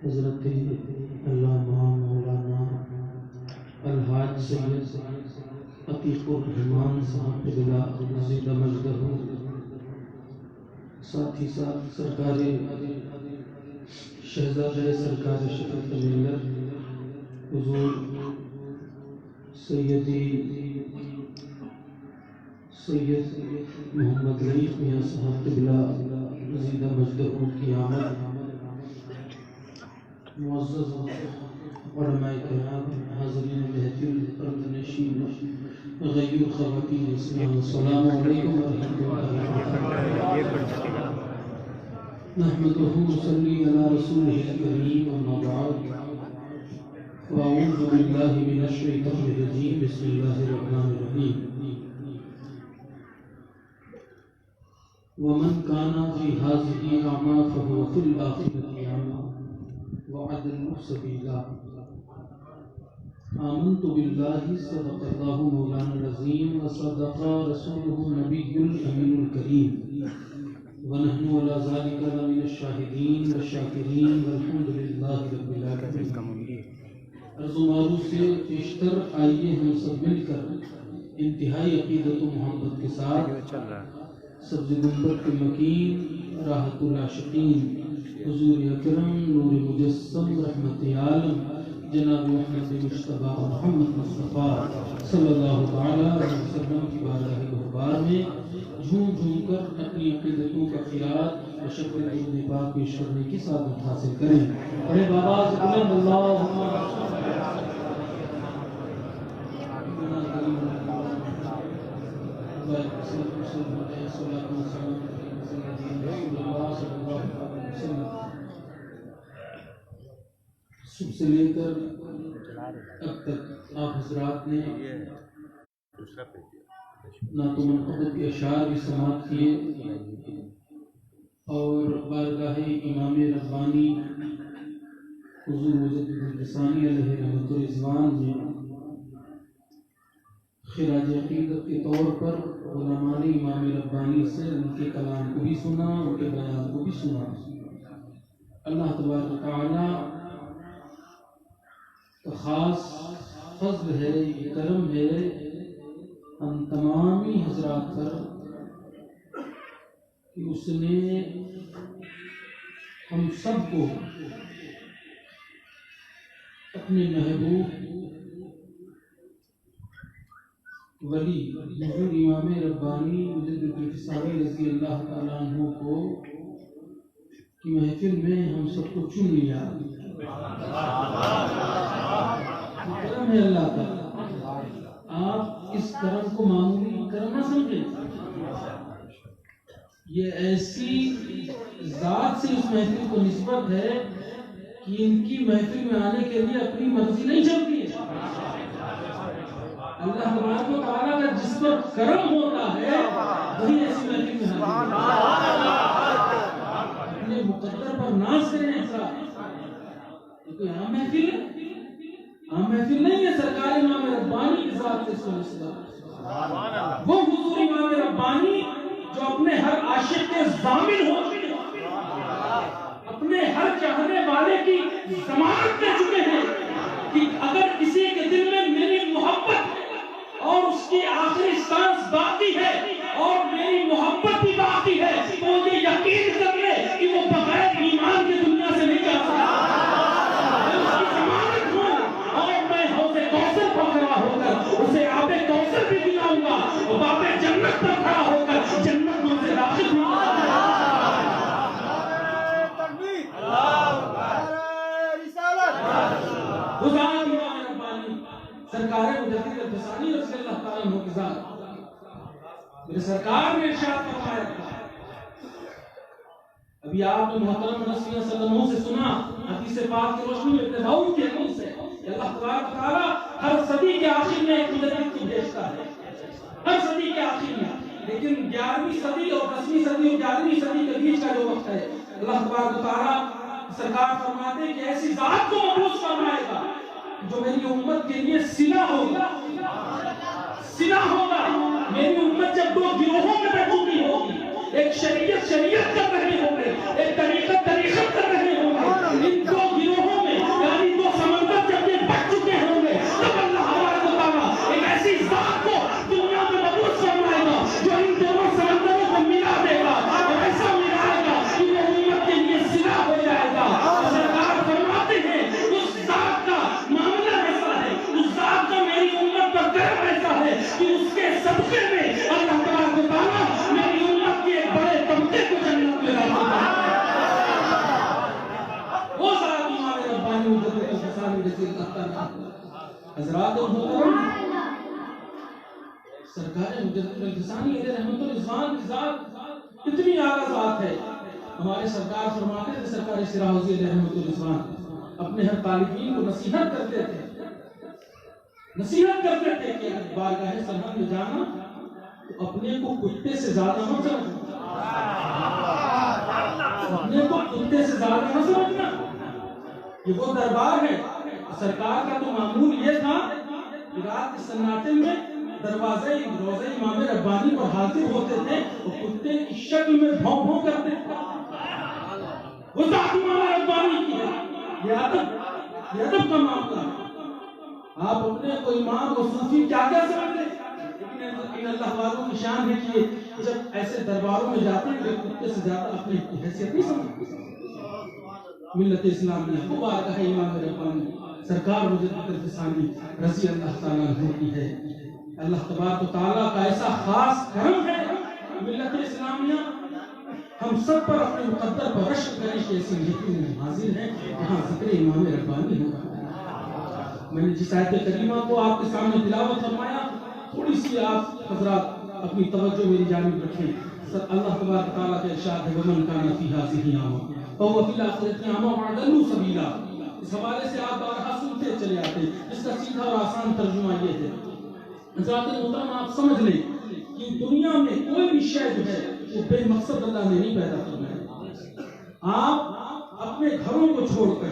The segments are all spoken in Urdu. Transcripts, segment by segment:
حضرت علامہ مولانا الحاج سید عتیق الرحمان صاحب قبلہ مزید مجدہ، ساتھ ہی ساتھ سرکار شہزادہ سرکار شفیق ملت حضور سید محمد رئیف میاں صاحب قبلہ مزید مجدہ کی آمد، معزز علماء کرام، حاضرین محفل، پردنشین، غیور خواتین اسلام، السلام علیکم ورحمۃ اللہ وبرکاتہ۔ نحمدہ ونصلی علی رسولہ الکریم، اما بعد، فاعوذ باللہ من الشیطان الرجیم، بسم اللہ الرحمن الرحیم۔ ومن کان فی ہذہ اعمی فہو فی الآخرۃ اعمی وأضل سبیلا۔ آمنت باللہ، صدق اللہ مولانا العظیم، وصدق رسولہ النبی الامین الکریم، ونحن علی ذلک لمن الشاہدین والشاکرین والحمد للہ رب العالمین۔ عرض و معروف سے پیشتر آئیے ہم سب مل کر انتہائی عقیدت و محبت کے ساتھ سبز گنبد کے مکین راحت العاشقین حضور اکرم نور مجسم رحمت عالم جناب محمد مصطفیٰ محمد مصطفیٰ صلی اللہ تعالی علیہ وسلم کی بارگاہ دربار میں جھوم جھوم کر اپنی عقیدتوں کا خیرات بشکل درود پاک پیش کرنے کی سعادت حاصل کریں۔ ارے بابا بلند اللہم صبح سے لے کر اب تک آپ حضرات نے نعت و منقبت کے اشعار بھی سماعت کیے اور بارگاہ امام ربانی حضور مجدد الرسانی علیہ رحمت و رضوان میں خراج عقیدت کے طور پر علماء نے امام ربانی سے ان کے کلام کو بھی سنا، ان کے بیان کو بھی سنا۔ اللہ تبارک و تعالی کا خاص فضل ہے، یہ کرم ہے ہم تمامی حضرات پر کہ اس نے ہم سب کو اپنے محبوب ولی حضور امام ربانی مجدد الرسانی رضی اللہ تعالیٰ عنہ کو کی محفل میں ہم سب کو چن لیا۔ کرم ہے اللہ کا، آپ اس کرم کو معمولی کرم نہ سمجھیں، یہ ایسی ذات سے اس محفل کو نسبت ہے کہ ان کی محفل میں آنے کے لیے اپنی مرضی نہیں چلتی ہے۔ اللہ تبارک و تعالیٰ کا جس پر کرم ہوتا ہے وہی ایسی محفل میں حاضر ہے۔ اپنے مقدر پر ناز کریں ایسا، یہ کوئی عام محفل ہے، عام محفل نہیں ہے، سرکار امام ربانی کی ذات سے اس کو نسبت، وہ حضور امام ربانی جو اپنے ہر عاشق کے ضامن ہو چکے ہیں، اپنے ہر چاہنے والے کی ضمانت دے چکے ہیں کہ اگر کسی کے دل میں میری محبت اور اس کی آخری سانس باقی ہے اور میری محبت بھی باقی ہے تو یہ یقین کر لے کہ وہ بغیر ایمان کے دنیا سے نہیں جا سکتا۔ میں اس کی ضمانت ہوں اور میں حوض کوثر پر کھڑا ہو کر اسے آب کوثر بھی دلاؤں گا، وہ باب جنت پر کھڑا ہو کر جنت میں اسے داخل ہوں گا۔ سرکار مجدد الرسانی رضی اللہ تعالیٰ عنہ کی ذات، میرے سرکار نے ارشاد فرمایا تھا، ابھی آپ نے محترم رسول اللہ صلی اللہ علیہ وسلم سے سنا حدیث پاک کی روشنی میں ابن داؤد کے منہ سے کہ اللہ تبارک و تعالیٰ ہر صدی کے آخر میں ایک مجدد کو بھیجتا ہے، ہر صدی کے آخر میں، لیکن 11ویں صدی اور 10ویں صدی اور 11ویں صدی کے بیچ کا جو وقت ہے اللہ تبارک و تعالیٰ سرکار فرماتے ہیں کہ ایسی ذات کو مبعوث فرمائے گا جو میری امت کے لیے صلہ ہوگا، صلہ ہوگا۔ میری امت جب دو گروہوں میں بٹوتی ہوگی، ایک شریعت کر رہے ہوں گے، ایک طریقت کر رہے ہوں گے، ان دو گروہوں جزیل اللہ حضرات محترم، سرکار مجدد الفسانی علیہ رحمت الرضوان کی ذات اتنی اعلیٰ ذات ہے. ہمارے سرکار فرماتے تھے، سرکار شیراوزی علیہ رحمت الرضوان اپنے ہر طالبین کو نصیحت کرتے تھے کہ اگر بارگاہ سلام میں جانا تو اپنے کو کتے سے زیادہ مت سمجھنا، اپنے کو کتے سے زیادہ نہ سمجھنا. یہ وہ دربار ہے. سرکار کا تو معمول یہ تھا کہ رات کے سناٹے میں دروازے روزے امام ربانی پر حاضر ہوتے تھے اور کتے کی شکل میں بھوں بھوں کرتے تھے. وہ ذات امام ربانی کی ہے. یہ ادب کا معاملہ ہے. آپ اپنے کو امام و صوفی کیا سمجھتے ہیں، لیکن اللہ والوں کی شان ہے کہ جب ایسے درباروں میں جاتے ہیں تو کتے سے زیادہ اپنی حیثیت نہیں سمجھتے. ملت اسلامیہ کو بارگاہ امام ربانی سرکار مجدد الفسانی رضی اللہ تعالیٰ عنہ کی ہے. اللہ تبارک و تعالیٰ کا ایسا خاص کرم ہے ملت اسلامیہ ہم سب پر اپنے مقدر پر رشک کرنے کی ایسی محفل میں حاضر ہیں جہاں ذکر امام ربانی ہو رہا ہے. میں نے جس آیت کریمہ کو آپ کے سامنے تلاوت فرمایا، تھوڑی سی آپ حضرات اپنی توجہ میری جانب رکھیں. اللہ تبارک و تعالیٰ کا ارشاد ہے وَمَنْ كَانَ فِي هَٰذِهِ أَعْمَىٰ فَهُوَ فِي الْآخِرَةِ أَعْمَىٰ وَأَضَلُّ سَبِيلًا. اس حوالے سے آپ بارہا سنتے چلے آتے ہیں. اس کا سیدھا اور آسان ترجمہ یہ ہے، حضرات محترم آپ سمجھ لیں کہ دنیا میں کوئی بھی شے جو ہے وہ بے مقصد اللہ نے نہیں پیدا کرنا. آپ اپنے گھروں کو چھوڑ کر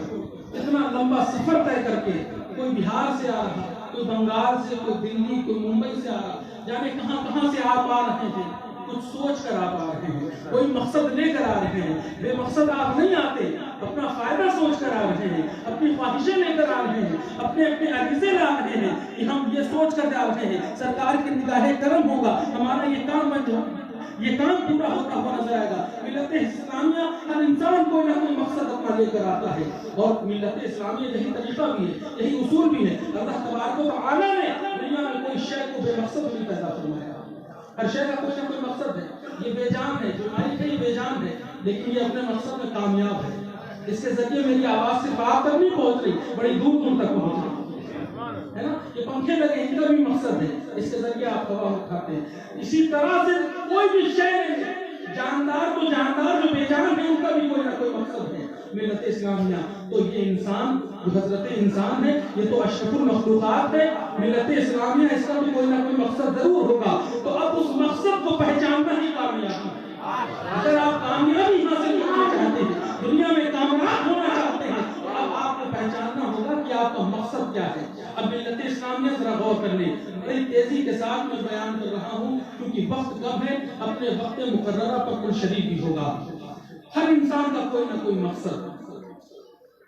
اتنا لمبا سفر طے کر کے، کوئی بہار سے آ رہا، کوئی بنگال سے، کوئی دلی، کوئی ممبئی سے آ رہا، جانے کہاں سے آپ آ رہے ہیں، کچھ سوچ کر آپ آ رہے ہیں، کوئی مقصد لے کر آ رہے ہیں. بے مقصد آپ نہیں آتے، اپنا فائدہ سوچ کر آ رہے ہیں، اپنی خواہشیں لے کر آ رہے ہیں، اپنے عریضے لا رہے ہیں کہ ہم یہ سوچ کر جا رہے ہیں سرکار کی نگاہ کرم ہوگا، ہمارا یہ کام بن جائے، یہ کام پورا ہوتا ہوا نظر آئے گا. ملت اسلامیہ ہر انسان کوئی نہ کوئی مقصد اپنا لے کر آتا ہے، اور ملت اسلامیہ یہی طریقہ بھی ہے، یہی اصول بھی ہے. اللہ تبارک و تعالیٰ نے دنیا میں کوئی شے کو بے مقصد نہیں پیدا فرمایا. ہر شے کا کوئی نہ کوئی مقصد ہے. یہ بے جان ہے، جو مالک ہے یہ بے جان ہے، لیکن یہ اپنے مقصد میں کامیاب ہے. اس کے ذریعے میری آواز صرف آپ تک نہیں پہنچ رہی، بڑی دور دور تک پہنچ رہی ہے نا. یہ پنکھے لگے، ان کا بھی مقصد ہے، اس کے ذریعے آپ ہوا اٹھاتے ہیں. اسی طرح سے کوئی بھی شے جاندار تو جاندار، جو بے جان ہے ان کا بھی کوئی نہ کوئی مقصد ہے. ملت اسلامیہ تو یہ انسان جو حضرت انسان ہے، یہ تو اشرف المخلوقات ہے. ملت اسلامیہ اس کا بھی کوئی نہ کوئی مقصد ضرور ہوگا. تو اب اس مقصد کو پہچاننا ہی کامیابی ہے. اگر آپ کامیابی حاصل کرنا چاہتے ہیں، دنیا میں کامیاب ہونا چاہتے ہیں، تو اب آپ کو پہچاننا ہوگا کہ آپ کا مقصد کیا ہے. اب ملت اسلامیہ ذرا غور کر لیں. بڑی تیزی کے ساتھ میں بیان کر رہا ہوں کیونکہ وقت کم ہے. اپنے وقت مقررہ پر کل شریک بھی ہوگا. ہر انسان کا کوئی نہ کوئی مقصد.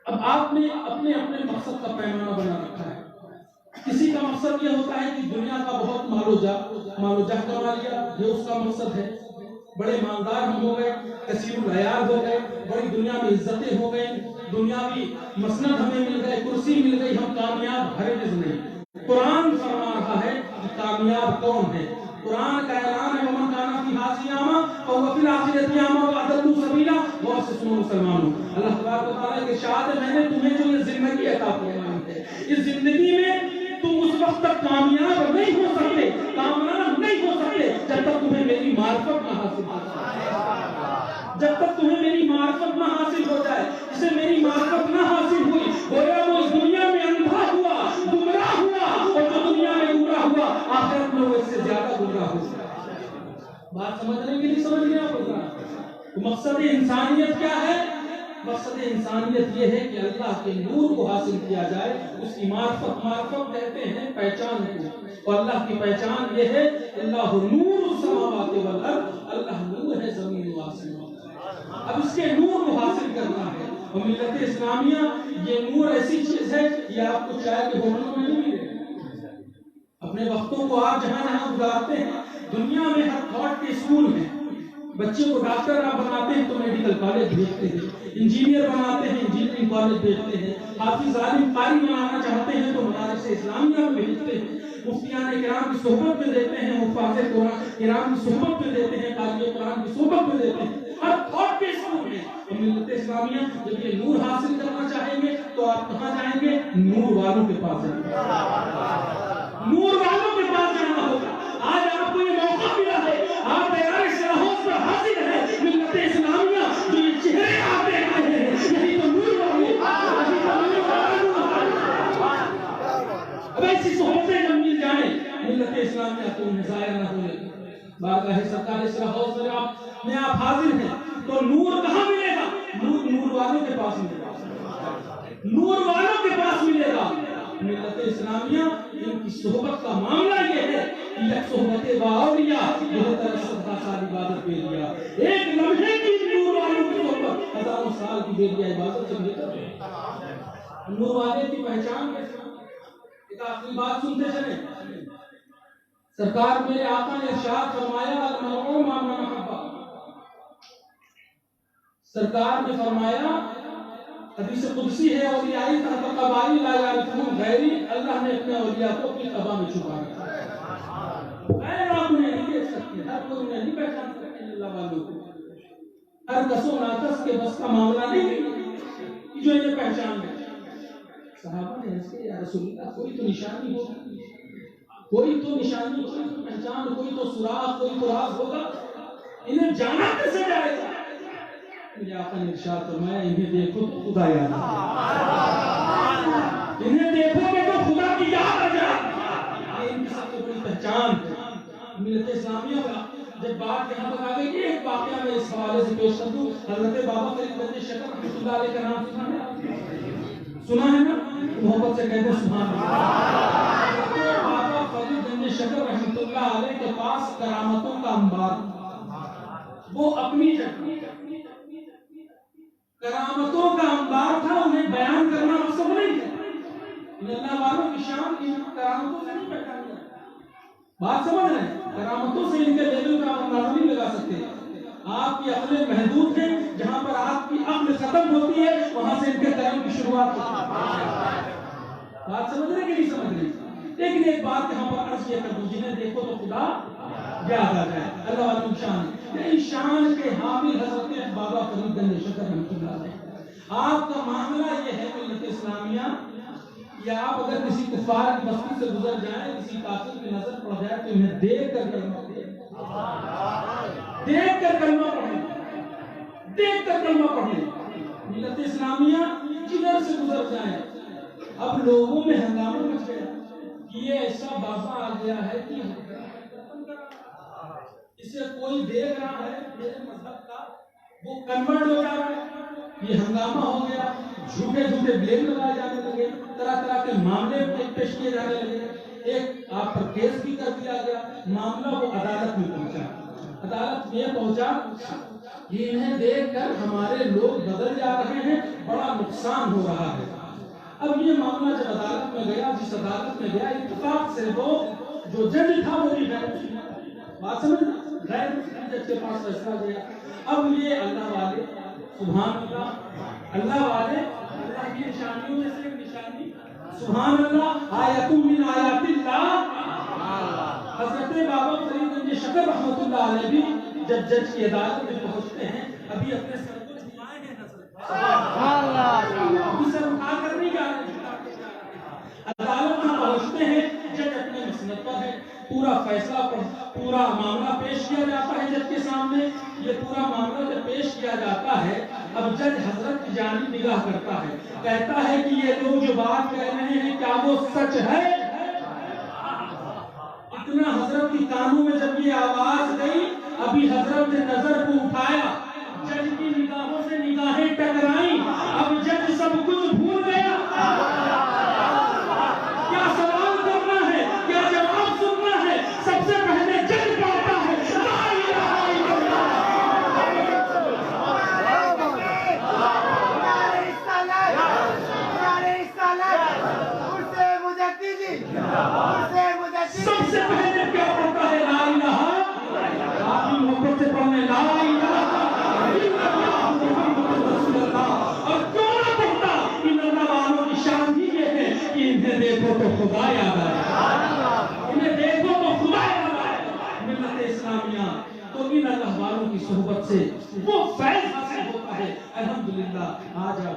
اب آپ نے اپنے مقصد کا پیمانہ بنا رکھا ہے. کسی کا مقصد یہ ہوتا ہے کہ دنیا کا بہت مال و جاہ کما لیا، یہ اس کا مقصد ہے. بڑے مالدار ہم ہو گئے، کثیر العیال ہو گئے، بڑی دنیا میں عزتیں ہو گئی، دنیاوی مسند ہمیں مل گئے، کرسی مل گئی، ہم کامیاب. ہرگز نہیں. قرآن فرما رہا ہے کہ کامیاب کون ہے. قرآن کا اعلان ہے ومن کان فی ہذہ اعمیٰ فہو فی الآخرۃ اعمیٰ واضل سبیلا. غور سے سنو مسلمانوں، اللہ تبارک و تعالیٰ کے ارشاد ہے میں نے تمہیں جو یہ زندگی عطا فرمائی ہے، اس زندگی میں تم اس وقت تک کامیاب نہیں ہو سکتے، کامیاب نہیں ہو سکتے جب تک تمہیں میری معرفت نہ حاصل ہو جائے. جب تک تمہیں میری معرفت نہ حاصل ہو جائے. جسے میری معرفت نہ حاصل ہوئی گویا وہ اس دنیا میں اندھا ہوا، گمراہ ہوا، اور جو دنیا میں گمراہ ہوا آخرت میں وہ اس سے زیادہ گمراہ ہو. بات سمجھنے کے لیے سمجھ گیا ہوگا. مقصد انسانیت کیا ہے؟ مقصد انسانیت یہ ہے کہ اللہ کے نور کو حاصل کیا جائے. اس کی معرفت کہتے ہیں پہچان کو، اور اللہ کی پہچان یہ ہے اللہ نور السماوات والارض، اللہ نور ہے زمین و آسمان. اب اس کے نور کو حاصل کرنا ہے. اور ملت اسلامیہ یہ نور ایسی چیز ہے یہ آپ کو چاہے کہ ہوٹلوں میں نہیں ملے. اپنے وقتوں کو آپ جہاں جہاں گزارتے ہیں، دنیا میں ہر تھاٹ کے اسکول میں بچے کو ڈاکٹر آپ بناتے ہیں تو میڈیکل کالج بھیجتے ہیں، انجینئر بناتے ہیں انجینئرنگ کالج بھیجتے ہیں، حافظ عالم قاری بنانا چاہتے ہیں تو مدارس اسلامیہ میں بھیجتے ہیں، مفتیان کرام کی صحبت میں دیتے ہیں، حفاظ قرآن کرام کی صحبت میں دیتے ہیں، قاری قرآن کی صحبت میں دیتے ہیں. ہر تھاٹ کے اسکول میں. ملت اسلامیہ جب یہ نور حاصل کرنا چاہیں گے تو آپ کہاں جائیں گے؟ نور والوں کے پاس جانا، نور والوں کے پاس جانا ہوگا۔ آج آپ کو یہ موقع ملا ہے، آپ بیان شراحوت پر حاضر ہیں، ملت اسلامیہ جو یہ چہرے آپ دیکھ رہے ہیں، یہی تو نور والے، یہی تو نور والے۔ اب ایسی صحبتیں جب مل جائیں ملت اسلامیہ تو انہیں ظاہر نہ ہوئے بارگاہ سرکار شراحوت میں آپ حاضر ہیں، تو نور کہاں ملے گا؟ نور والوں کے پاس ملے گا، نور والوں کے پاس ملے گا۔ ملت اسلامیہ ان کی صحبت کا معاملہ یہ ہے کہ یک صحبت باولیاء بہتر صدقہ سال عبادت بے دیا، ایک لمحے کی نور والوں کی صحبت ہزاروں سال کی بے دیا عبادت سے بہتر ہے۔ نور والے کی پہچان ایک آخری بات سنتے چلیں، سرکار میرے آقا نے ارشاد فرمایا المرء مع من احب، سرکار نے فرمایا حدیث قدسی ہے اولیائی تحت قبائی لا یعرفون غیری، اللہ نے اپنے اولیاء کو اپنی قبا میں چھپا رکھا، غیر آپ انہیں نہیں دیکھ سکتے، ہر کوئی انہیں نہیں پہچان سکتے، اللہ والوں کو ہر کس و ناقص کے بس کا معاملہ نہیں کہ جو انہیں پہچان ہے۔ صحابہ نے ایسے یا رسول اللہ کوئی تو نشانی ہوگی، کوئی تو نشانی، کوئی تو پہچان، کوئی تو سراغ، کوئی تو راز ہوگا، انہیں جانا کیسے جائے گا؟ میرے آقا نے ارشاد فرمایا انہیں دیکھو تو خدا یاد آ جائے، انہیں دیکھو گے تو خدا کی یاد آ جائے، یہ ان کی سب سے بڑی پہچان ہے۔ ملت اسلامیہ کا جب بات یہاں پر آ گئی، ایک واقعہ میں اس حوالے سے پیش کر دوں، حضرت بابا فرید گنج شکر رحمۃ اللہ علیہ کا نام سنا ہے نا؟ محبت سے کہتے ہیں سبحان اللہ۔ بابا فرید گنج شکر رحمۃ اللہ علیہ کے پاس کرامتوں کا انبار، وہ اپنی جگہ کرامتوں کا انبار تھا، انہیں بیان کرنا مقصد نہیں تھا، اللہ والوں کی شان کی کرامتوں سے نہیں پہچان جاتا، بات سمجھ رہے ہیں؟ کرامتوں سے ان کے لیول کا اندازہ نہیں لگا سکتے، آپ کی عقلیں محدود ہیں، جہاں پر آپ کی عقل ختم ہوتی ہے وہاں سے ان کے کرم کی شروعات ہوتی ہے، بات سمجھ رہے کہ نہیں سمجھ رہے؟ لیکن ایک بات یہاں پر عرض یہ کر دوں، جنہیں دیکھو تو خدا یاد آ جائے، اللہ والوں کی شان ہے، اس شان کے حامل حضرت بابا فرید گنج شکر رحمۃ اللہ علیہ۔ آپ کا معاملہ یہ ہے ملت اسلامیہ، یا آپ اگر کسی کفار کی بستی سے گزر جائیں، کسی کافر کی نظر پڑ جائے تو انہیں دیکھ کر کلمہ پڑھیں، دیکھ کر کلمہ پڑھیں، دیکھ کر کلمہ پڑھیں۔ ملت اسلامیہ جدھر سے گزر جائیں، اب لوگوں میں ہنگامہ مچ گیا کہ یہ ایسا بابا آ گیا ہے کہ اسے کوئی دیکھ رہا ہے میرے مذہب کا وہ کنورٹ ہو جا رہا ہے، یہ ہنگامہ ہو گیا، جھوٹے جھوٹے بلیم لگائے جانے لگے، طرح طرح کے معاملے پیش کیے جانے لگے، ایک آپ پر کیس بھی کر دیا گیا، معاملہ وہ عدالت میں پہنچا، عدالت میں پہنچا کہ انہیں دیکھ کر ہمارے لوگ بدل جا رہے ہیں، بڑا نقصان ہو رہا ہے۔ اب یہ معاملہ جب عدالت میں گیا، جس عدالت میں گیا، اتفاق سے وہ جو جج تھا وہ بھی غیر مسلم، بات سمجھ غیر مسلم جج کے پاس فیصلہ گیا۔ اب یہ اللہ والے سبحان اللہ، اللہ والے اللہ کی نشانیوں میں سے ایک نشانی سبحان اللہ آیت من آیات اللہ، حضرت بابا فرید گنج شکر رحمۃ اللہ علیہ بھی جب جج کی عدالت میں پہنچتے ہیں، ابھی اپنے سر کو جھکائے ہیں سبحان اللہ، ابھی سر اٹھا کر نہیں جا رہے، عدالت میں پہنچتے ہیں، جج اپنے مسند پر ہے، پورا فیصلہ پورا معاملہ پیش کیا جاتا ہے جج کے سامنے، یہ پورا معاملہ جب پیش کیا جاتا ہے، اب جج حضرت کی جانب نگاہ کرتا ہے، کہتا ہے کہ یہ لوگ جو بات کہہ رہے ہیں کیا وہ سچ ہے؟ اتنا حضرت کی کانوں میں جب یہ آواز گئی، ابھی حضرت نے نظر کو اٹھایا، جج کی نگاہوں سے نگاہیں ٹکرائیں، اب جج سب کچھ بھول گیا، کیا سوال کرنا ہے، کیا جواب سننا ہے، سب سے پہلے جج پڑھتا ہے لا الہ الا اللہ، سب سے پہلے کیا پڑھتا ہے لا الہ، آپ بھی محبت سے پڑھنے لا الہ الا اللہ محمد رسول اللہ، اور کیوں نہ پڑھتا، ان اللہ والوں کی شان ہی یہ ہے کہ انہیں دیکھو تو خدا یاد آئے، انہیں دیکھو تو خدا یاد آئے۔ ملت اسلامیہ تو ان اللہ والوں کی صحبت سے وہ فیض حاصل ہوتا ہے، الحمدللہ۔ آج آپ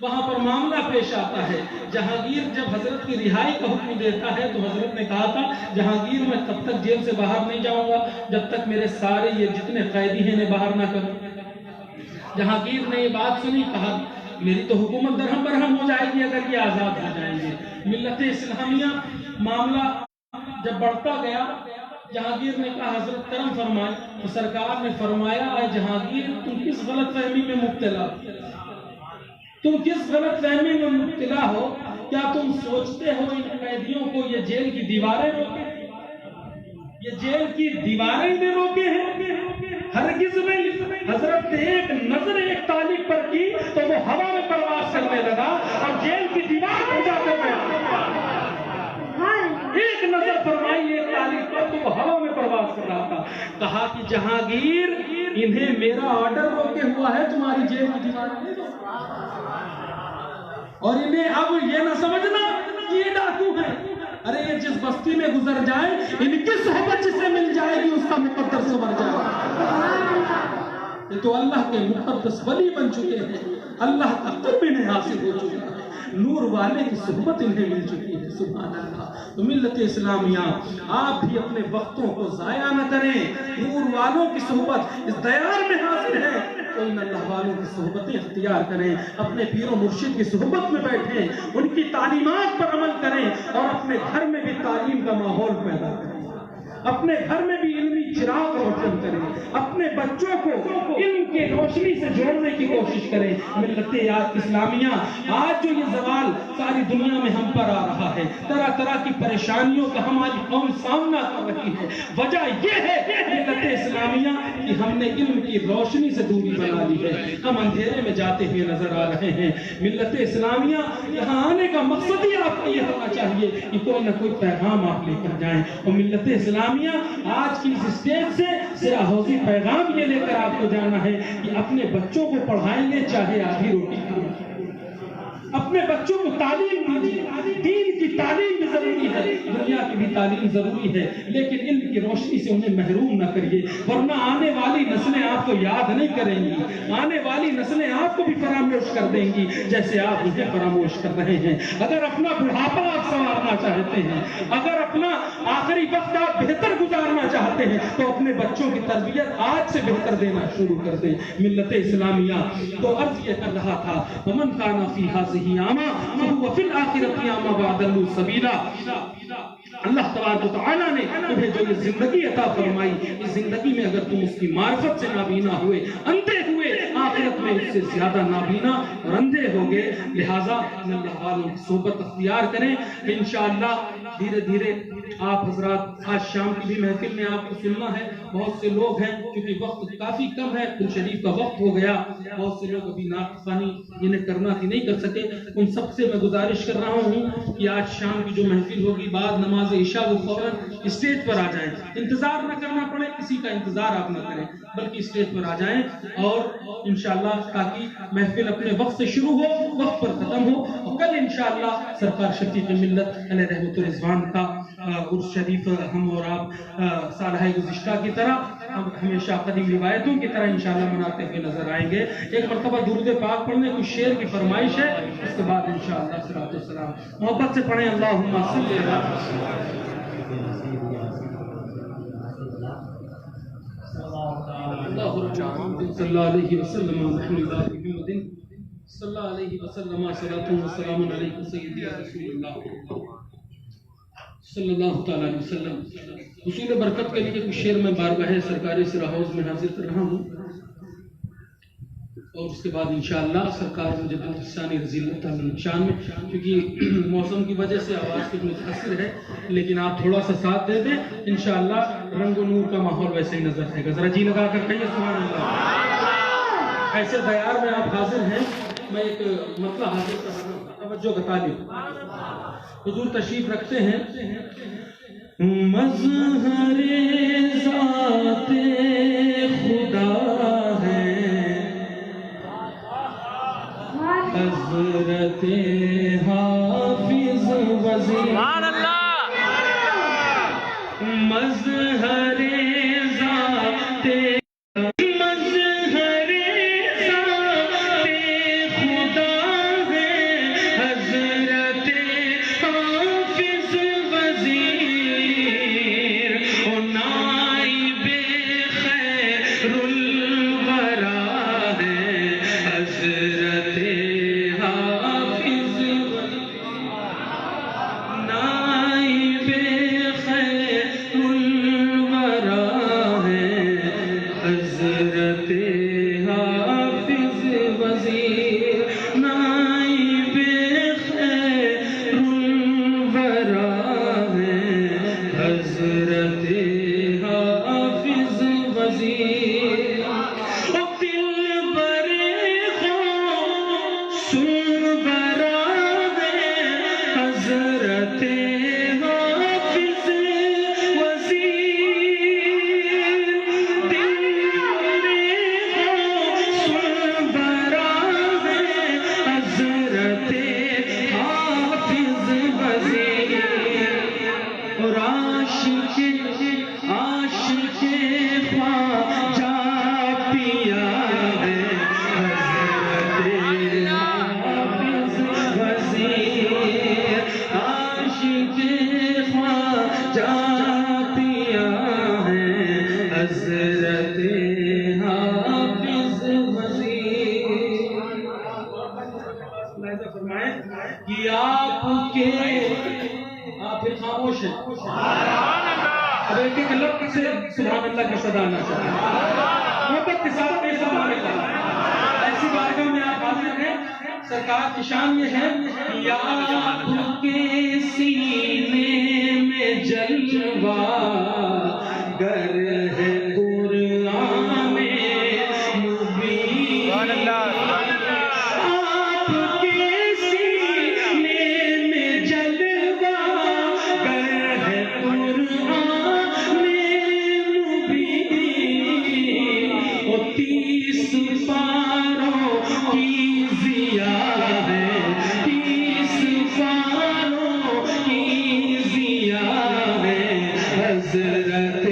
وہاں پر معاملہ پیش آتا ہے. جہانگیر جب حضرت کی رہائی کا حکم دیتا ہے تو حضرت نے کہا تھا جہانگیر میں تب تک جیل سے باہر نہیں جاؤں گا جب تک میرے سارے یہ جتنے قیدی ہیں انہیں باہر نہ کروں. جہانگیر نے یہ بات سنی, کہا میری تو حکومت درہم برہم ہو جائے گی اگر یہ آزاد ہو جائیں گے. ملت اسلامیہ معاملہ جب بڑھتا گیا, جہانگیر نے کہا حضرت کرم فرمائے, تو سرکار نے فرمایا اے جہانگیر تم کس غلط فہمی میں مبتلا تم کس غلط فہمی میں مبتلا ہو؟ کیا تم سوچتے ہو ان قیدیوں کو یہ جیل کی دیواریں روکے, یہ جیل کی دیواریں نے روکے ہیں؟ ہرگز نہیں. حضرت نے ایک نظر ایک طالب پر کی تو وہ ہوا میں پرواز کرنے لگا اور جیل کی دیوار ہو جاتے گئے. ایک نظر فرمائی ایک طالب پر تو وہ ہوا میں پرواز کر رہا تھا. کہا کہ جہانگیر انہیں میرا آرڈر روکے ہوا ہے, تمہاری جیل کی دیوار. اور انہیں اب یہ نہ سمجھنا یہ ڈاکو ہے. ارے یہ جس بستی میں گزر جائے ان کی صحبت جسے مل جائے گی اس کا مقدر سنور جائے گا. یہ تو اللہ کے مقدس ولی بن چکے ہیں, اللہ کا قرب انہیں حاصل ہو چکا ہے, نور والے کی صحبت انہیں مل چکی ہے. سبحان اللہ. تو ملت اسلامیہ آپ بھی اپنے وقتوں کو ضائع نہ کریں, نور والوں کی صحبت اس دیار میں حاصل ہے تو ان اللہ والوں کی صحبتیں اختیار کریں, اپنے پیر و مرشد کی صحبت میں بیٹھیں, ان کی تعلیمات پر عمل کریں اور اپنے گھر میں بھی تعلیم کا ماحول پیدا کریں, اپنے گھر میں بھی علمی چراغ روشن کریں, اپنے بچوں کو علم کے روشنی سے جوڑنے کی کوشش کریں. ملت اسلامیہ آج جو یہ زوال ساری دنیا میں ہم پر آ رہا ہے, طرح طرح کی پریشانیوں کا ہماری قوم سامنا کر رہی ہے, وجہ یہ ہے ملت اسلامیہ کہ ہم نے علم کی روشنی سے دوری بنا لی ہے, ہم اندھیرے میں جاتے ہوئے نظر آ رہے ہیں. ملت اسلامیہ یہاں آنے کا مقصد ہی آپ کو یہ ہونا چاہیے کہ کوئی نہ کوئی پیغام آپ لے کر جائیں. اور ملت اسلامیہ آج کی اس اسٹیج سے سرا حوضی پیغام یہ لے کر آپ کو جانا ہے کہ اپنے بچوں کو پڑھائیں گے چاہے آدھی روٹی کھائیں, اپنے بچوں کو تعلیم دیجیے. دین کی تعلیم بھی ضروری ہے, دنیا کی بھی تعلیم ضروری ہے, لیکن علم کی روشنی سے انہیں محروم نہ کریے, ورنہ آنے والی نسلیں آپ کو یاد نہیں کریں گی, آنے والی نسلیں آپ کو بھی فراموش کر دیں گی جیسے آپ انہیں فراموش کر رہے ہیں. اگر اپنا بڑھاپا آپ سنوارنا چاہتے ہیں, اگر اپنا آخری وقت آپ بہتر گزارنا چاہتے ہیں تو اپنے بچوں کی تربیت آج سے بہتر دینا شروع کر دیں. ملت اسلامیہ تو عرض یہ کر رہا تھا ومن کان فی ھذہ اعمی فہو فی الآخرۃ اعمی وأضل سبیلا. اللہ تبارک و تعالیٰ نے تمہیں جو یہ زندگی عطا فرمائی, اس زندگی میں اگر تم اس کی معرفت سے نابینا ہوئے, اندھے ہوئے, آخرت میں اس سے زیادہ نابینا اور اندھے ہو گئے. لہٰذا اللہ والوں کی صحبت اختیار کریں. انشاءاللہ دھیرے دھیرے آپ حضرات آج شام کی بھی محفل میں آپ کو سننا ہے. بہت سے لوگ ہیں کیونکہ وقت کافی کم ہے, قرآن شریف کا وقت ہو گیا, بہت سے لوگ ابھی نعت خوانی جنہیں کرنا تھی نہیں کر سکے. ان سب سے میں گزارش کر رہا ہوں کہ آج شام کی جو محفل ہوگی بعد نماز عشاء وہ فوراً اسٹیج پر آ جائیں. انتظار نہ کرنا پڑے, کسی کا انتظار آپ نہ کریں بلکہ اسٹیج پر آ جائیں اور انشاءاللہ تاکہ محفل اپنے وقت سے شروع ہو, وقت پر ختم ہو. اور کل انشاءاللہ سرکار شفیع ملت علیہ رحمت الرضوان کا عرس شریف ہم اور آپ سالہ گزشتہ کی طرح ہمیشہ قدیم روایتوں کی طرح انشاءاللہ مناتے ہوئے نظر آئیں گے. ایک مرتبہ درود پاک پڑھنے کچھ شعر کی فرمائش ہے, اس کے بعد انشاءاللہ صلاۃ والسلام محبت سے پڑھیں. اللہم صلی اللہ علیہ وسلم صلی اللہ علیہ وسلم صلاۃ و سلام علیکم سیدی رسول اللہ صلی اللہ تعالیٰ علیہ وسلم. حصول برکت کے لیے کچھ شعر میں بارگاہ سرکاری سرا حوض میں حاضر کر رہا ہوں اور اس کے بعد انشاءاللہ سرکار مجدد ثانی رضی اللہ تعالیٰ شان میں, کیونکہ موسم کی وجہ سے آواز کچھ متاثر ہے لیکن آپ تھوڑا سا ساتھ دے دیں, انشاءاللہ رنگ و نور کا ماحول ویسے ہی نظر آئے گا. ذرا جی لگا کر کہیے سبحان اللہ. ایسے دیار میں آپ حاضر ہیں, میں ایک مسئلہ حاضر کر رہا ہوں, توجہ کا طالب. حضور تشریف رکھتے ہیں. مظہر ذات خدا ہے حضرت حافظ وزیر, سبحان اللہ. مظہر ذات مظہر ذات خدا ہے کے آپ پھر خاموش ہیں. اب ایک ایک لفظ سے سبحان اللہ کا صدا آنا چاہیے. محبت کے ساتھ میں سبحان اللہ. ایسی بارگاہ میں آپ حاضر ہیں. سرکار کی شان یہ ہے یا آپ کے سینے میں جلوہ گر ہے قرآن مبین. آپ کے سینے میں جلوہ گر ہے قرآن مبین. وہ 30 پاروں کی ضیا ہے, 30 پاروں کی ضیا ہے. حضرت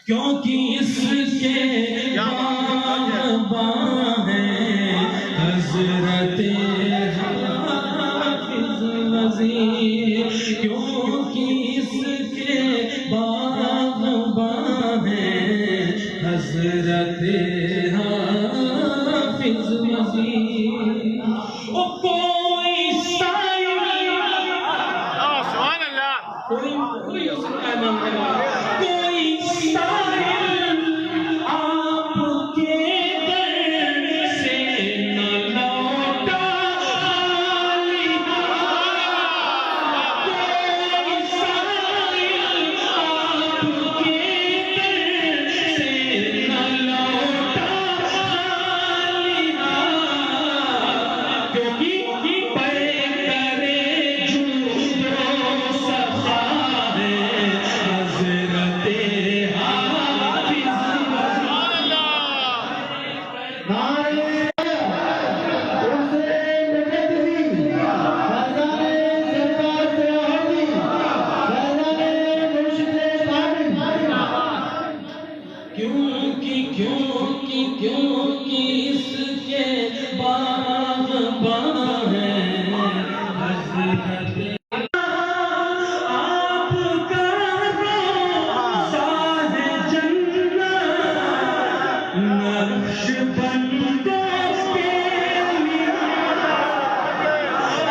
کیونکہ اس کے باغباں ہیں حضرت حافظ وزیر. کیونکہ اس کے باغباں ہیں حضرت حافظ وزیر. کوئی سائل سبحان اللہ کوئی ہو سکتا ہے نام ہے. کوئی سائل آپ کے در سے نہ لوٹا خالی. کوئی سائل آپ کے در سے نہ لوٹا خالی. کیونکہ پے کرے جود و سخا ہے حضرت حافظ وزیر. کیونکہ اس کے باغباں ہیں حضرت آپ کا روضہ ہے جنت نقش بندوں کے لیے.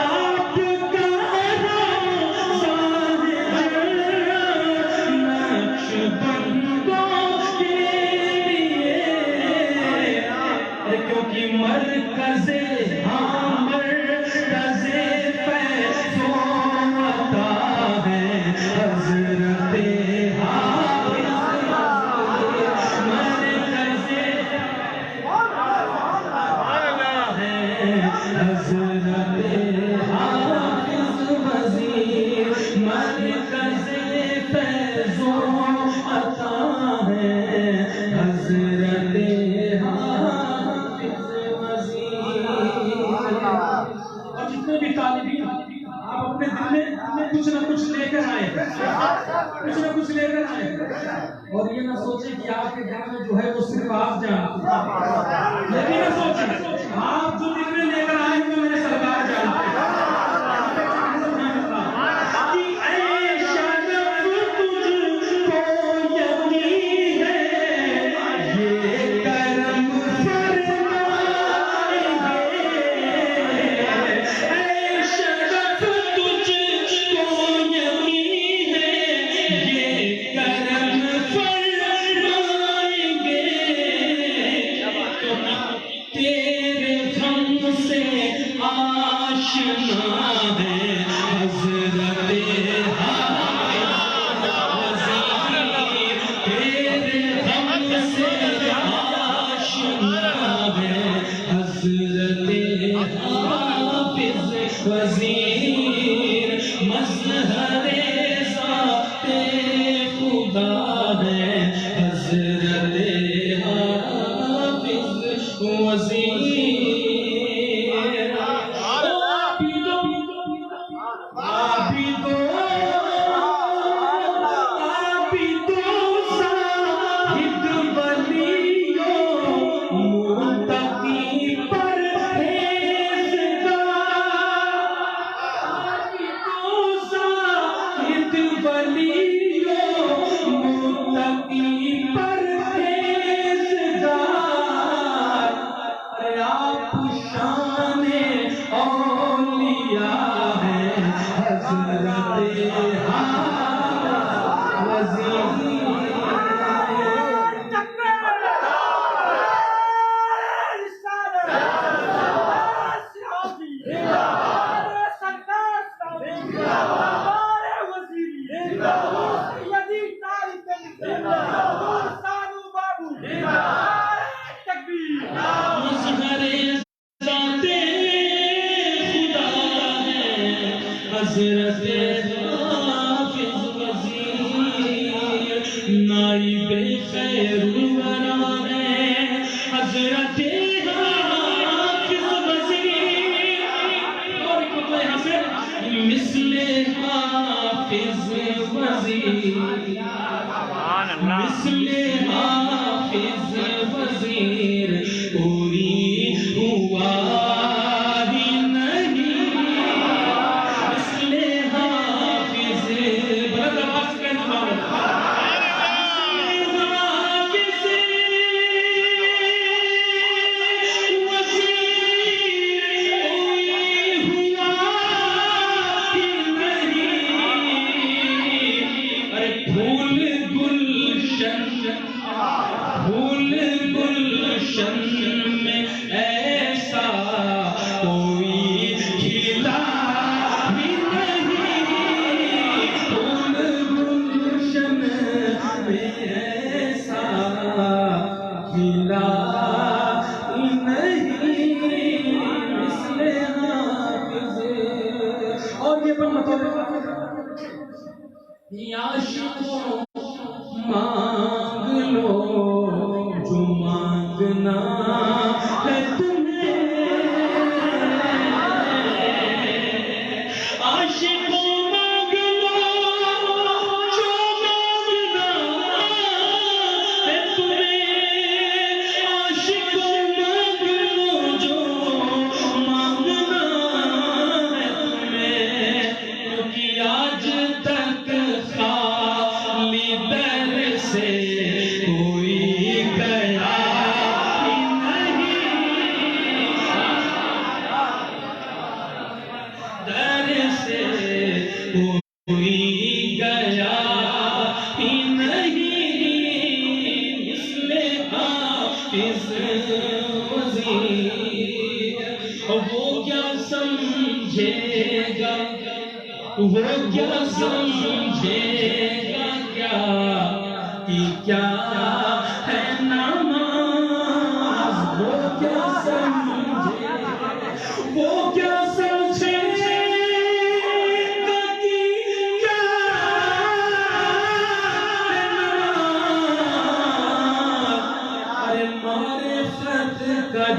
آپ کا روضہ ہے جنت نقش بندوں کے لیے. کیونکہ مرکز مرکز فیض و عطا ہے حضرت حافظ. مرکز ہے حضرت حافظ وزیر. مرکز فیض و عطا ہے حضرت حافظ وزیر. اور جتنے بھی طالبین آپ اپنے دل میں کچھ نہ کچھ لے کر آئے، کچھ نہ کچھ لے کر آئے، اور یہ نہ سوچیں کہ آپ کے گھر میں جو ہے وہ صرف آپ جانتے ہیں، لیکن نہ سوچیں آپ جو دل میں لے کر آئے ہیں میرے سرکار جانتے ہیں۔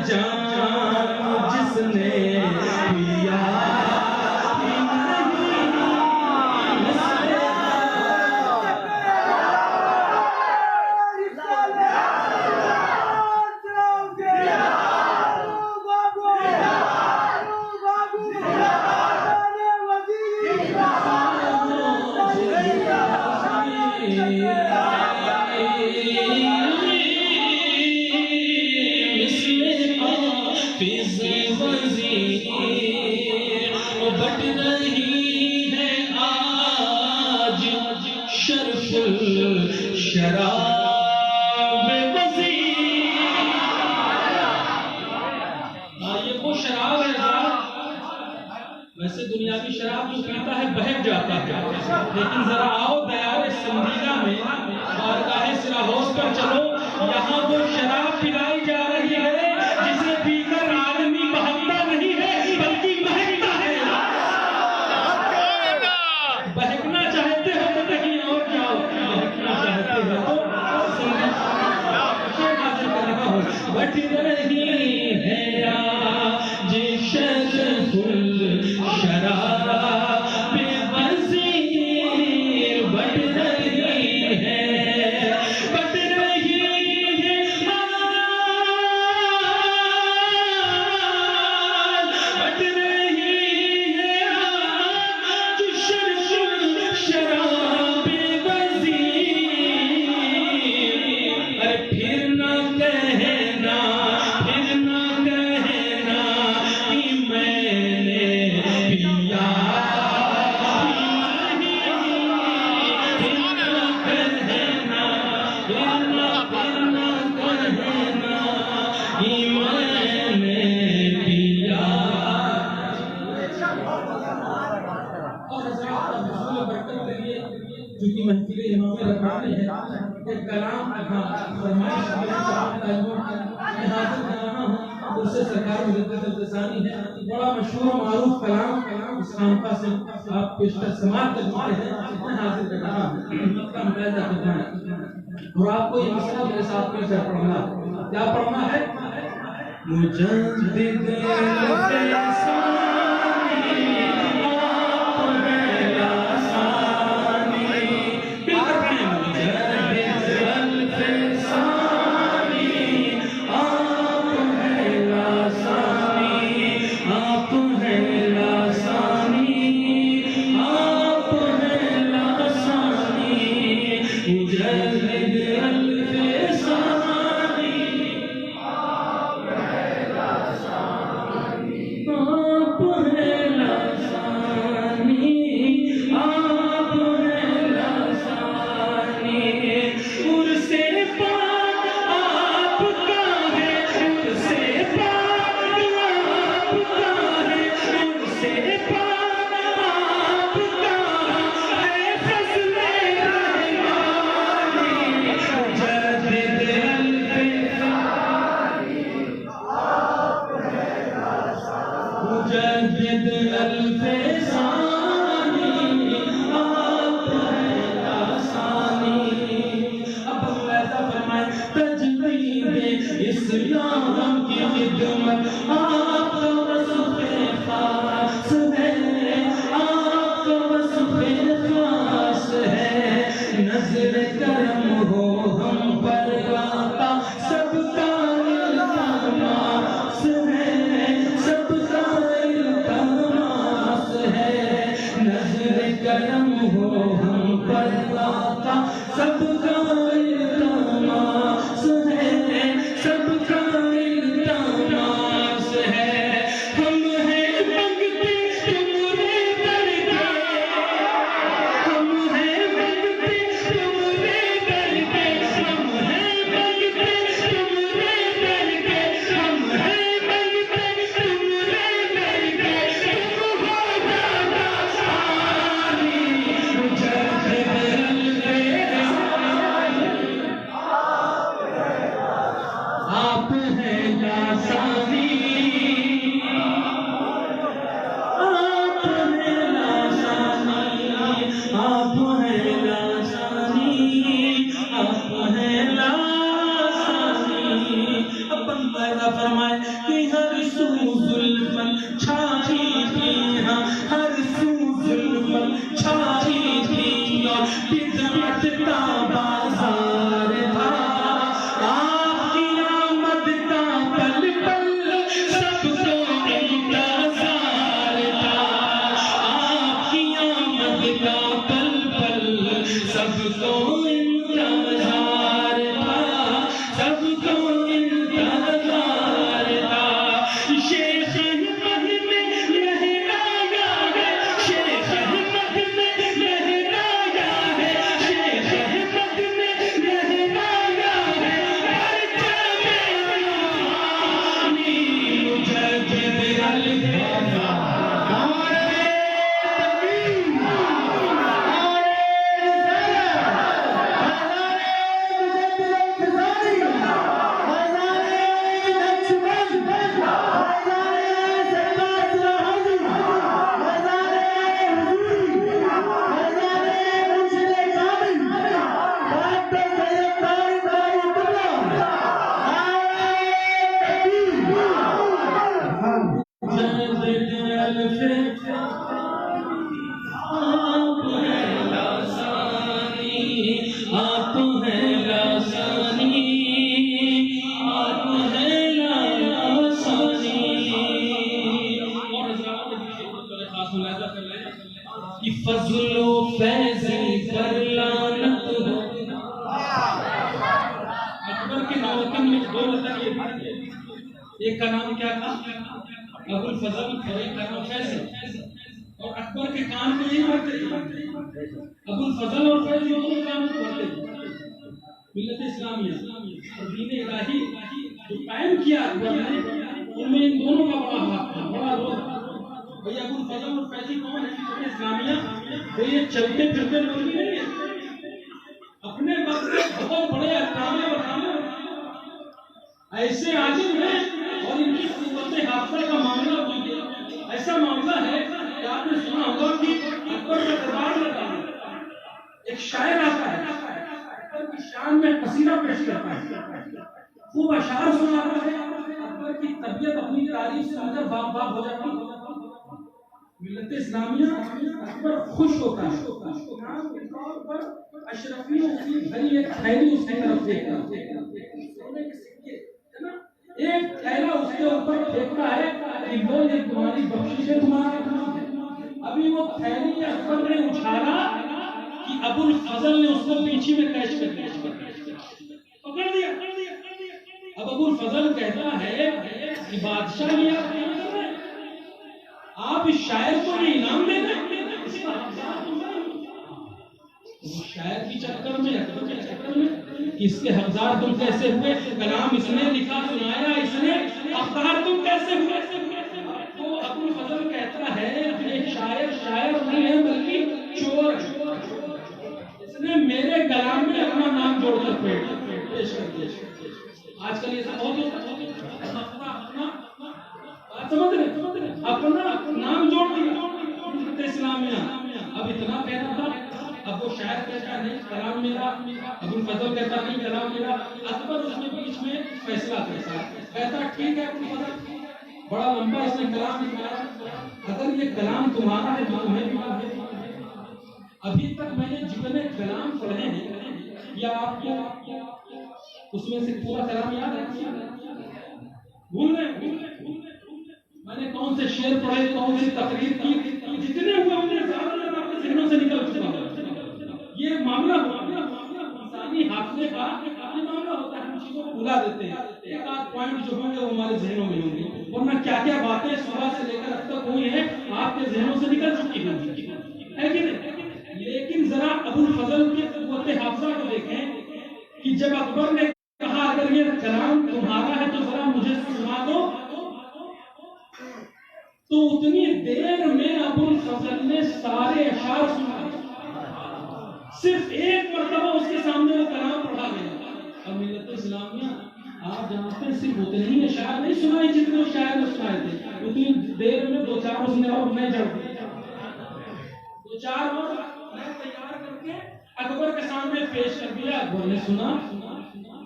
جان جس نے پیا حافظ وزیر بٹ رہی ہے آج شرف شراب وزیر. یہ وہ شراب ہے ویسے دنیاوی شراب جو پیتا ہے بہک جاتا ہے، لیکن ذرا آؤ دیار سنجیدہ میں بارگاہ سراہوس پر چلو، یہاں وہ شراب پلائی جا رہی ہے جسے پی کر آدمی بہکتا نہیں ہے بلکہ بہکتا ہے. بہکنا چاہتے ہو تو کہیں اور جاؤ، بہکنا چاہتے ہو تو بٹ رہی ہے آج شرف شراب وزیر بٹ رہی ہے، بٹ رہی ہے بٹ رہی ہے آج شرف شراب وزیر. ارے پھر نہ کہنا کہ میں نے پیا، پھر نہ کہنا کہ میں نے پیا. اور حضرات حضور برکت کے لیے چونکہ محفل امام ربانی ہے ایک کلام فرمائش حاضر کر رہا ہوں، اس سے سرکار مجدد الفسانی ہے. بڑا مشہور و معروف کلام اس خانقاہ سے آپ پیشتر سماعت کر چکے ہیں، میں حاضر کر رہا ہوں کا مقاعدہ کرنا ہے. اور آپ کو یہ مسئلہ میرے ساتھ مل کر پڑھنا ہے. کیا پڑھنا ہے؟ مجدد مجدد الفسانی آپ ہیں لسانی. اب ایسا فرمائے تجدید اسلام کی خدمت آپ کا وصف خاص ہے، آپ کا وصف خاص ہے. نظر کرم ہو ہم پر آقا سب کا التماس ہے، سب کا التماس ہے. نظر کرم ہو ہم پر آقا سب کا التماس ہے، سب کا التماس ہے. ہم ہیں منگتے تمہارے در پہ، ہم ہیں منگتے تمہارے در پہ، ہم ہیں منگتے تمہارے در پہ، ہم ہیں منگتے تمہارے در پہ. تم ہو زیادہ ثانی مجدد الفسانی، آپ ہیں لاسانی، آپ ہیں لاسانی، آپ ہیں لاسانی، آپ ہیں لاسانی. اپن پیدا فرمائے کہ ہر سو ظلمت چھائی تھی، ہاں ہر سو ظلمت چھائی تھی اور بدعت کا بازار تھا. آپ کی آمد کا پل پل سب کو انتظار تھا، آپ کی آمد کا پل پل سب کو انتظار تھا، سب کو انتظار تھا. فضل و فیض پر لعنت ہو. اکبر کے نوکن میں دو لطف یہ تھے، ایک کا نام کیا تھا؟ ابو الفضل، اور ایک کا نام فیض. اور اکبر کے کان کو نہیں پڑتے تھے. ابو الفضل اور فیض یہ دونوں کام کو پڑھتے تھے. ملت اسلامیہ اور دین الہی جو قائم کیا اکبر نے، ان میں ان دونوں کا بڑا ہاتھ تھا، بڑا رول تھا. بھئی ابو الفضل اور فیضی کون ہے ملت اسلامیہ؟ وہ یہ چلتے پھرتے لوگ نہیں ہیں، اپنے وقت میں بہت بڑے علامے ایسے عالم ہیں، اور ان کی قوت حافظہ کا معاملہ ایسا معاملہ ہے کہ آپ نے سنا ہوگا کہ اکبر کا دربار لگا ہے، ایک شاعر آتا ہے، اکبر کی شان میں قصیدہ پیش کرتا ہے، خوب اشعار سناتا ہے. اکبر کی طبیعت اپنی تعریف سے مجھے باغ باغ ہو جاتی ہے. ملت اسلامیہ اکبر خوش ہوتا ہے، طور پر اشرفیوں کی بھری ایک تھیلی اس کی طرف دیکھتا ہے، ایک تھیلا اس کے اوپر پھینکتا ہے کہ وہ یہ تمہاری بخشش ہے، تمہارا. ابھی وہ تھیلی اکبر نے اچھالا کہ ابو الفضل نے اس کو پیچھے میں کیچ کر دیا، پکڑ دیا. اب ابو الفضل کہتا ہے کہ بادشاہ یہ آپ نہیں کر رہے، آپ اس شاعر کو یہ انعام دے دیں، اس کا حقدار تم نہیں. وہ شاعر کی چکر میں، اکبر کے چکر میں، اس کے حقدار تم کیسے ہوئے؟ کلام اس نے لکھا سنایا، اس نے، حقدار تم کیسے ہوئے؟ تو ابو الفضل کہتا ہے یہ شاعر نہیں ہے بلکہ چور ہے، اس نے میرے کلام میں اپنا نام جوڑ کر پیش کر دیا. آج کل یہ سب بہت سمجھ رہے، اپنا نام جوڑ دیا اسلامیہ. اب اتنا کہنا تھا، اب وہ شاعر کہتا نہیں کلام میرا، ابو الفضل کہتا نہیں کلام میرا. اکبر اس میں بیچ میں فیصلہ کرتا ہے، کہتا ٹھیک ہے ابو الفضل، بڑا لمبا اس نے کلام لکھا، اگر یہ کلام تمہارا ہے تو تمہیں بھی بات ہے. ابھی تک میں نے جتنے کلام پڑھے ہیں، یا آپ کو اس میں سے پورا کلام یاد ہے؟ بھول گئے؟ میں نے کون سے شعر پڑھے، کون سی تقریر کی، جتنے ہوئے ان میں زیادہ تر آپ کے ذہنوں سے نکل چکا ہے. یہ معاملہ انسانی حافظے کا یہ معاملہ ہوتا ہے، ہم چیزوں کو بھلا دیتے ہیں. ایک آدھ پوائنٹ جو ہوں گے وہ ہمارے ذہنوں میں ہوں گے، ورنہ کیا کیا باتیں صبح سے لے کر اب تک ہوئی ہیں آپ کے ذہنوں سے نکل چکی ہیں، ہے کہ نہیں؟ لیکن ذرا ابو الفضل کی قوت حافظہ کو دیکھیں کہ جب اکبر نے کہا اگر یہ کلام تمہارا ہے تو ذرا مجھے سنا دو، تو اتنی دیر میں ابو الفضل نے سارے اشعار سنا، صرف ایک مرتبہ اس کے سامنے وہ کلام پڑھا گیا. اب ملت اسلامیہ آپ جانتے ہیں صرف اتنے ہی اشعار نہیں سنائے جتنے شاعر نے سنائے تھے، اتنی دیر میں دو چار اس نے اور نئے جڑ دیے، دو چار اور نئے تیار کر کے اکبر کے سامنے پیش کر دیا. اکبر نے سنا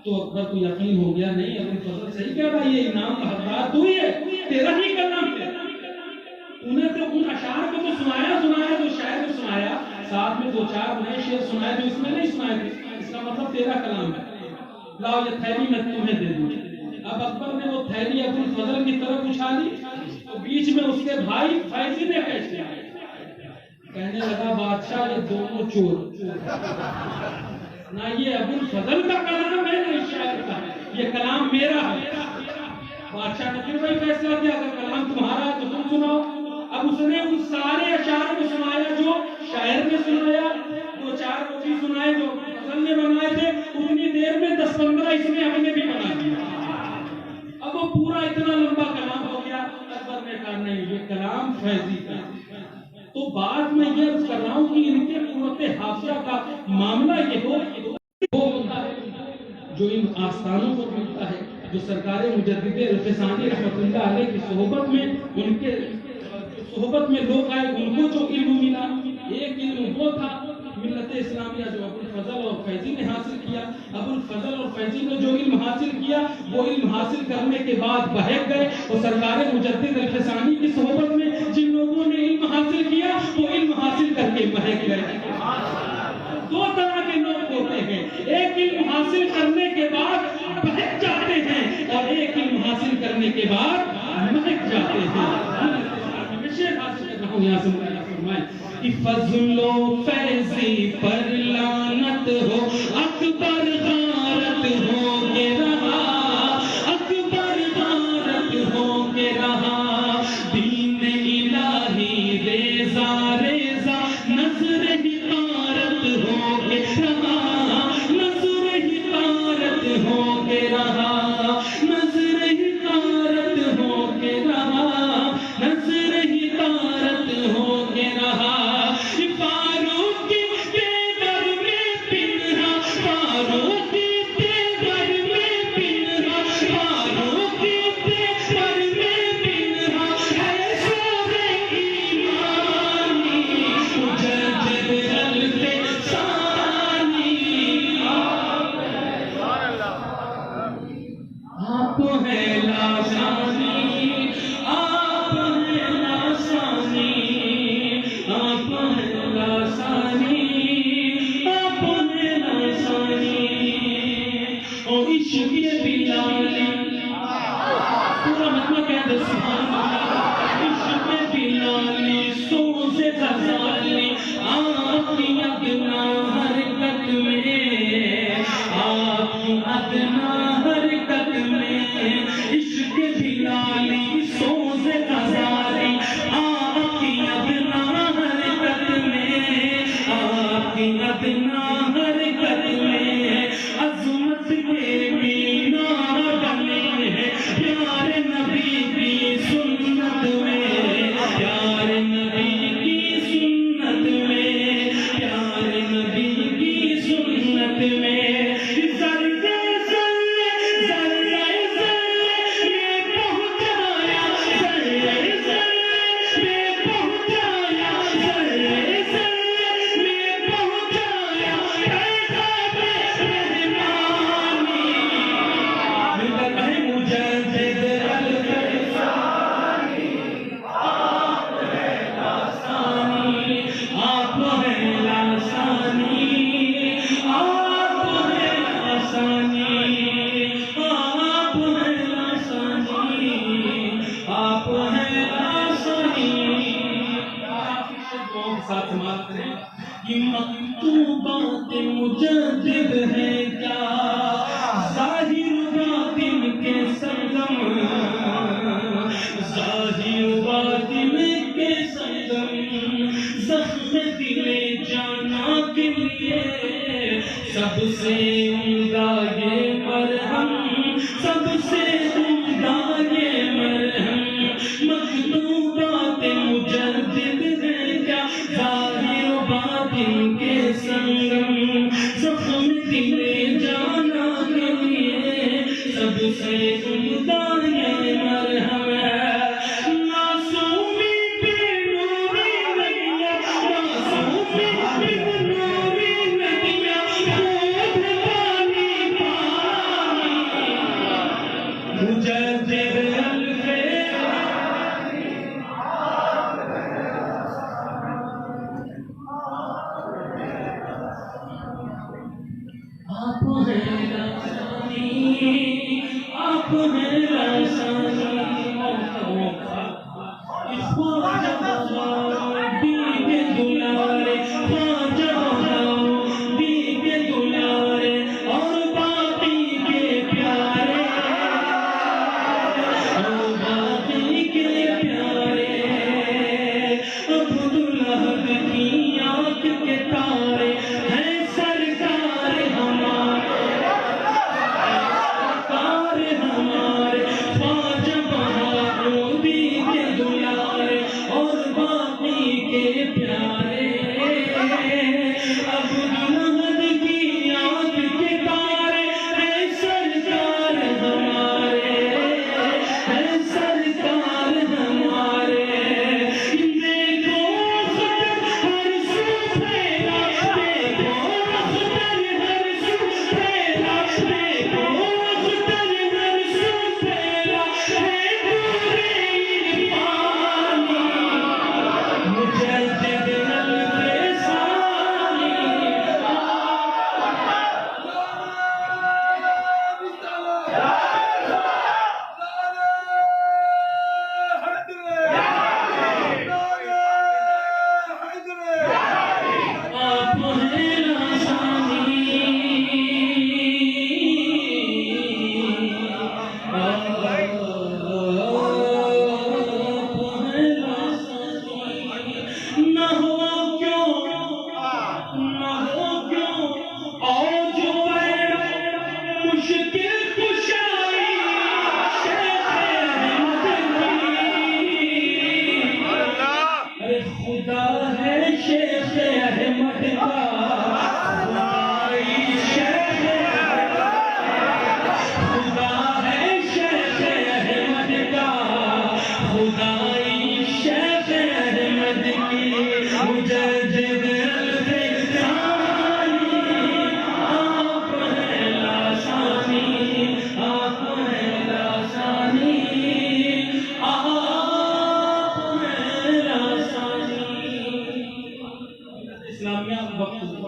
تو اکبر کو یقین ہو گیا نہیں ابو الفضل صحیح کہہ رہا ہے، یہ انعام کا حقدار تو ہی ہے، تیرا ہی کلام ہے. انہیں تو ان اشعار کو تو سنایا جو شاعر نے سنایا، ساتھ میں دو چار نئے شعر سنائے جو اس میں نہیں سنائے تھے، اس کا مطلب تیرا کلام ہے، لاؤ یہ تھیلی میں تمہیں دے دوں. اب اکبر نے وہ تھیلی ابو الفضل کی طرف اچھالی تو بیچ میں اس کے بھائی فیضی نے پیش کیا، کہنے لگا بادشاہ یہ دونوں چور، نہ یہ ابو الفضل کا کلام ہے نہ اس شاعر کا، یہ کلام میرا ہے. بادشاہ نے پھر وہی فیصلہ کیا اگر کلام تمہارا ہے تو تم سناؤ. اب اس نے ان سارے اشعار کو سنایا جو شاعر نے سنایا، دو چار وہ بھی سنائے جو فضل نے بنائے تھے، اتنی دیر میں 10-15 اس نے اپنے بھی بنا دیا. اب وہ پورا اتنا لمبا کلام ہو گیا. اکبر نے کہا نہیں یہ کلام فیضی کا. تو بات میں یہ عرض کر رہا ہوں کہ ان کے قوت حافظہ کا معاملہ یہ ہوتا ہے جو ان آستانوں کو ملتا ہے، جو سرکار مجدد الفسانی رحمۃ اللہ علیہ کی صحبت میں، ان کے صحبت میں لوگ آئے، ان کو جو علم ملا، ایک علم وہ تھا ملت اسلامیہ جو ابو الفضل اور فیضی نے حاصل کیا. ابو الفضل اور فیضی نے جو علم حاصل کیا وہ علم حاصل کرنے کے بعد بہک گئے، اور سرکار مجدد الفسانی کی صحبت میں جن لوگوں نے علم کے بعد مہک جاتے ہیں. میں شعر حاصل کر رہا ہوں یہاں سے مطالعہ فرمائیں کہ فضل و فیضی پر لعنت ہو اکبر غارت ہو کے رہا اکبر غارت ہو کے رہا دین الہی ریزہ ریزہ نظر حقارت ہو کے رہا نظر حقارت ہو کے رہا نظر حقارت ہو کے رہا نظر حقارت ہو کے رہا فاروق کے تیور میں پنہا فاروق کے تیور میں پنہا فاروق کے تیور میں پنہا ہے شوق ایمانی مجدد الفسانی آپ ہیں لاشانی آپ ہیں لاشانی آپ ہیں لاشانی آپ ہیں لاشانی او عشق بلالی پورا مطلب کہہ دے سبحان اللہ عشق بلالی سوز غزالی آپ کی ادنا حرکت میں آپ کی ادنا حرکت میں عشق بلالی سوز غزالی آپ کی ادنا حرکت میں آپ کی ادنا حرکت میں عظمت کے مینار بنے ہیں پیارے نبی کی سنت میں پیارے نبی کی سنت میں پیارے نبی کی سنت میں ذرے ذرے ذرے ذرے میں پہنچایا ذرے ذرے میں پہنچایا ذرے ذرے میں پہنچایا پیغام رحمانی ملت ہے مجدد الفسانی آپ ہیں لاسانی آپ ہیں لاسانی آپ ہیں لاسانی آپ ہیں لاسانی آپ ہیں لاسانی ساتھ سماعت کریں یہ مکتوبات مجدد ہے کیا ظاہر باطن کے سنگم ظاہر باطن کے سنگم زخم دل جانا کے لیے سب سے عمدہ یہ مرہم سب سے عمدہ یہ مرہم مکتوبات مجدد ہے کیا ظاہر و باطن کے سنگم زخم دل جانا کے لیے سب سے عمدہ یہ مرہم ہے معصومی پہ نوری ندیاں معصومی پہ نوری ندیاں خود پانی پانی مجدد الفسانی آپ ہیں لاسانی آپ ہیں لاسانی خواجہ بہاؤ دیگے دلارے خواجہ بہاؤ دیگے دلارے اور باقی کے پیارے اور باقی کے پیارے عبدالحق کی آنکھ کے تارے ہیں سرکار ہمارے سرکار ہمارے خواجہ بہاؤ دیگے دلارے اور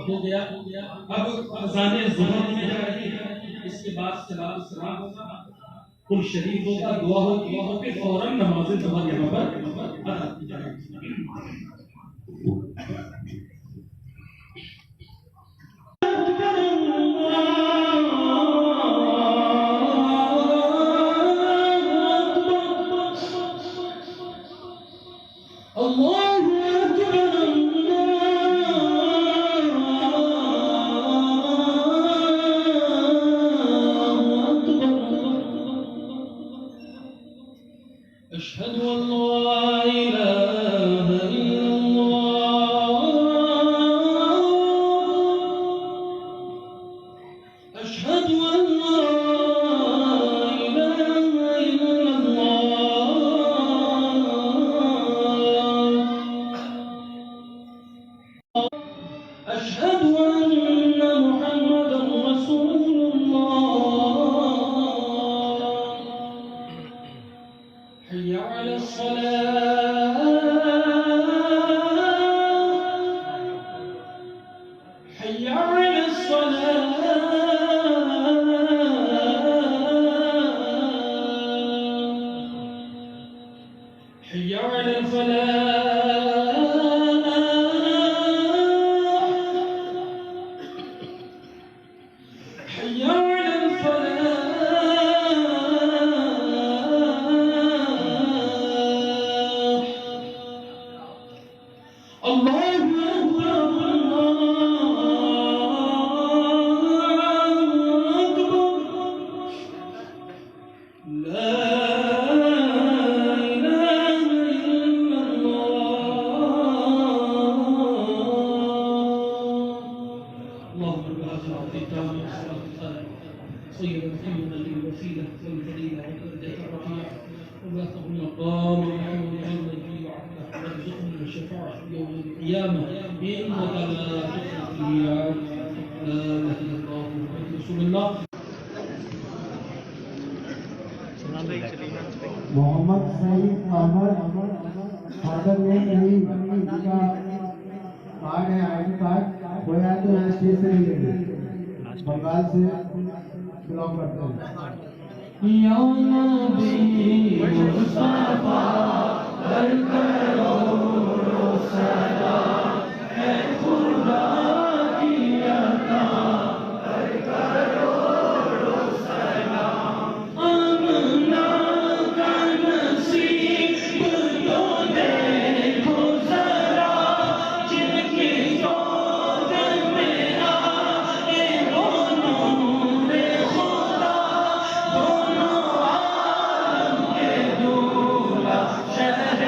ہو گیا. اب اذان ظہر میں جائے گی، اس کے بعد صلاۃ السلام ہوگا، کل شریف ہوگا، دعا ہوگی، پھر فوراً نماز ظہر یہاں پر ادا کی جائے گی. أشهد أن لا إله إلا الله أشهد أن لا إله إلا الله أشهد أن محمدا رسول الله حي على الصلاة حي على الصلاة حي على الفلاح حي على الفلاح. الله أكبر الله أكبر لا إله إلا الله. اللهم رب هذه الأعطيتان والصلاة الثانية صيدا محمدا للوسيلة والفضيلة والدرجة الرفيعة وبعثه المقام محمود الذي وعده وارزقنا الشفاعة يوم القيامة إنك لا تخلف الميعاد. لا إله إلا الله محمد رسول الله. محمد سعید احمد فادر نیم نہیں، ان کا کارڈ ہے، آئی ڈی کارڈ کھویا ہے تو یہاں اسٹیج سے نہیں لیں گے، بنگال سے بلانگ کرتے ہیں. یا نبی مصطفیٰ در کرو سلام اے خدا کی عطا در کرو سلام. آمنا کا نصیب تو دیکھو ذرا جن کی گود میں آئے وہ نور خدا دونوں عالم کے دولہ شہر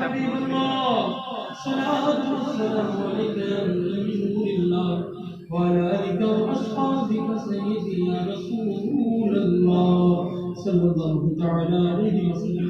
حبيب الله صلاة والسلام عليك يا نور الله وعلى آلك وأصحابك سيدي يا رسول الله صلى الله تعالى عليه وسلم